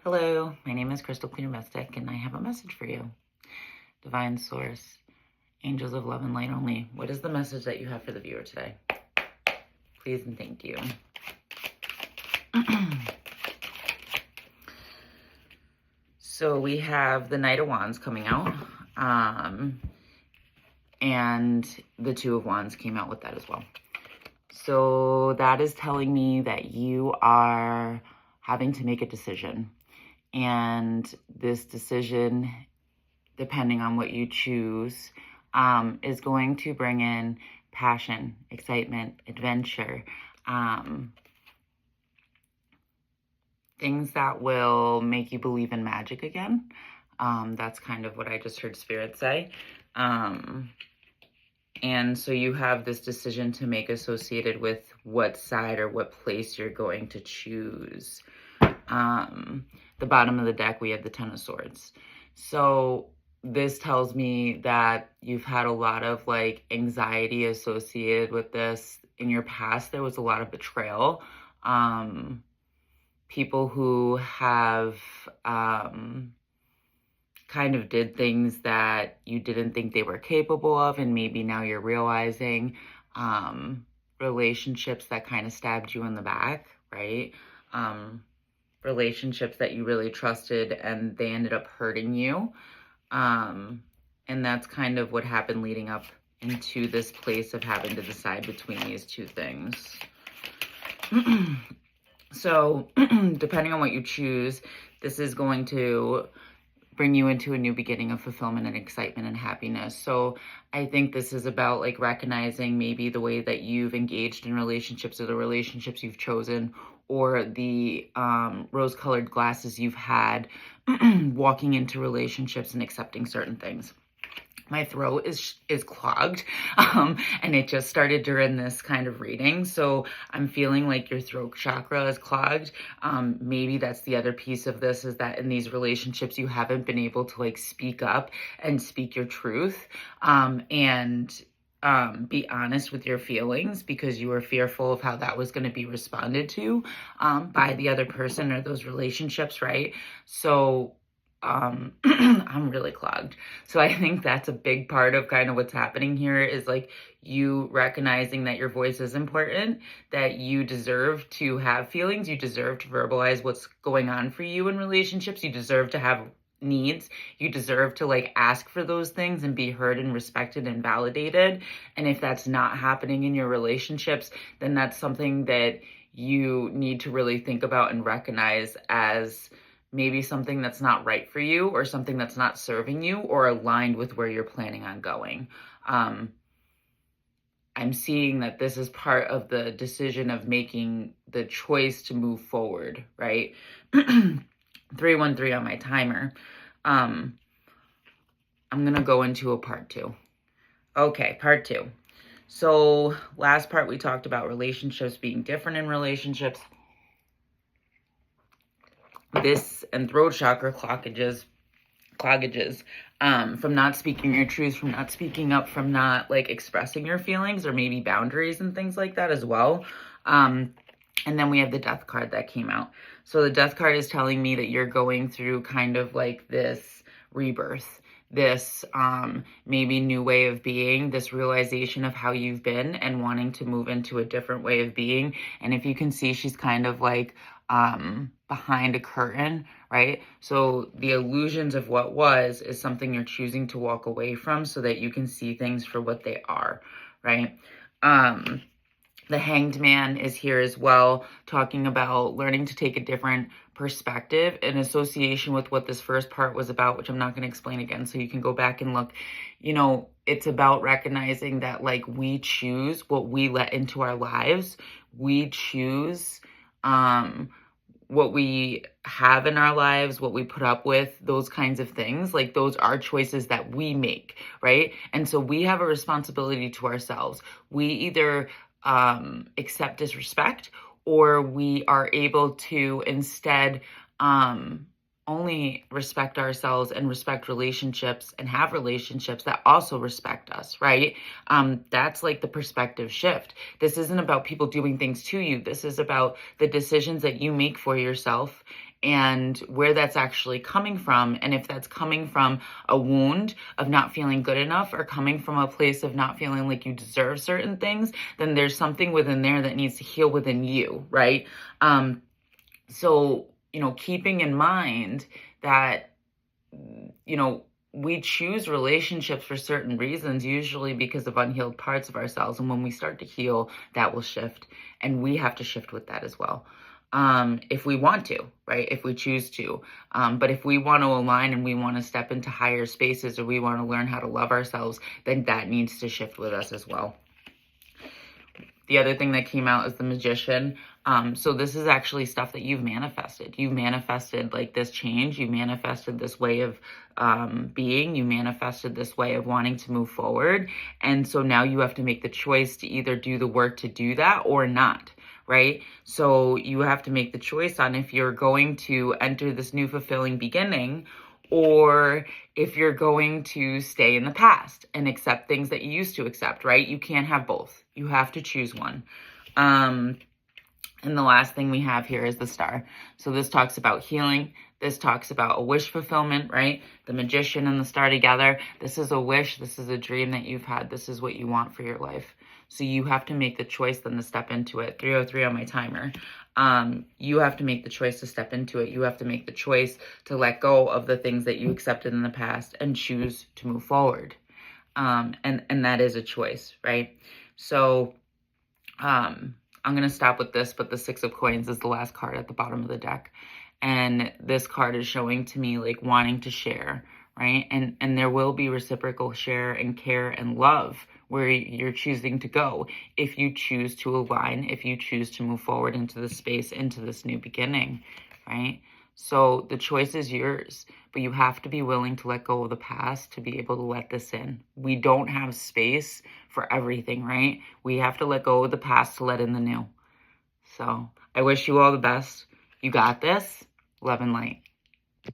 Hello, my name is Crystal Clear Mystic, and I have a message for you. Divine Source, Angels of Love and Light Only. What is the message that you have for the viewer today? Please and thank you. So we have the Knight of Wands coming out, and the Two of Wands came out with that as well. So that is telling me that you are having to make a decision. And this decision, depending on what you choose, is going to bring in passion, excitement, adventure, things that will make you believe in magic again. That's kind of what I just heard Spirit say. And so you have this decision to make associated with what side or what place you're going to choose. The bottom of the deck, we have the Ten of Swords. So this tells me that you've had a lot of like anxiety associated with this. In your past, there was a lot of betrayal. People who have kind of did things that you didn't think they were capable of, and maybe now you're realizing relationships that kind of stabbed you in the back, right? Relationships that you really trusted and they ended up hurting you. And that's kind of what happened leading up into this place of having to decide between these two things. So depending on what you choose, this is going to bring you into a new beginning of fulfillment and excitement and happiness. So I think this is about like recognizing maybe the way that you've engaged in relationships or the relationships you've chosen, or the rose-colored glasses you've had walking into relationships and accepting certain things. My throat is clogged, and it just started during this kind of reading. So I'm feeling like your throat chakra is clogged. Maybe that's the other piece of this, is that in these relationships, you haven't been able to like speak up and speak your truth, and be honest with your feelings, because you were fearful of how that was going to be responded to by the other person or those relationships, right? So I'm really clogged. So I think that's a big part of kind of what's happening here, is like you recognizing that your voice is important, that you deserve to have feelings, you deserve to verbalize what's going on for you in relationships, you deserve to have needs, you deserve to like ask for those things and be heard and respected and validated. And if that's not happening in your relationships, then that's something that you need to really think about and recognize as maybe something that's not right for you, or something that's not serving you or aligned with where you're planning on going. I'm seeing that this is part of the decision of making the choice to move forward, right? 313 on my timer. I'm going to go into a part 2. Okay, part 2. So last part we talked about relationships being different in relationships. This and throat chakra cloggages, from not speaking your truth, from not speaking up, from not like expressing your feelings, or maybe boundaries and things like that as well. And then we have the Death card that came out. So the Death card is telling me that you're going through kind of like this rebirth, this maybe new way of being, this realization of how you've been and wanting to move into a different way of being. And if you can see, she's kind of like behind a curtain, right? So the illusions of what was is something you're choosing to walk away from so that you can see things for what they are, right? The Hanged Man is here as well, talking about learning to take a different perspective in association with what this first part was about, which I'm not going to explain again, so you can go back and look. You know, it's about recognizing that like we choose what we let into our lives. We choose what we have in our lives, what we put up with, those kinds of things. Like those are choices that we make, right? And so we have a responsibility to ourselves. We either accept disrespect, or we are able to instead only respect ourselves and respect relationships and have relationships that also respect us, right? That's like the perspective shift. This isn't about people doing things to you. This is about the decisions that you make for yourself and where that's actually coming from. And if that's coming from a wound of not feeling good enough or coming from a place of not feeling like you deserve certain things, then there's something within there that needs to heal within you, right? So, keeping in mind that, we choose relationships for certain reasons, usually because of unhealed parts of ourselves. And when we start to heal, that will shift. And we have to shift with that as well. If we want to, right? If we choose to. But if we want to align and we want to step into higher spaces, or we want to learn how to love ourselves, then that needs to shift with us as well. The other thing that came out is the Magician. So this is actually stuff that you've manifested. You've manifested like this change. You manifested this way of being. You manifested this way of wanting to move forward. And so now you have to make the choice to either do the work to do that or not, right? So you have to make the choice on if you're going to enter this new fulfilling beginning, or if you're going to stay in the past and accept things that you used to accept, right? You can't have both. You have to choose one. And the last thing we have here is the Star. So this talks about healing. This talks about a wish fulfillment, right? The Magician and the Star together. This is a wish. This is a dream that you've had. This is what you want for your life. So you have to make the choice then to step into it. 3:03 on my timer. You have to make the choice to step into it. You have to make the choice to let go of the things that you accepted in the past and choose to move forward. And that is a choice, right? So I'm going to stop with this, but the Six of Coins is the last card at the bottom of the deck. And this card is showing to me like wanting to share, right? And there will be reciprocal share and care and love where you're choosing to go. If you choose to align, if you choose to move forward into the space, into this new beginning, right? So the choice is yours, but you have to be willing to let go of the past to be able to let this in. We don't have space for everything, right? We have to let go of the past to let in the new. So I wish you all the best. You got this. Love and light.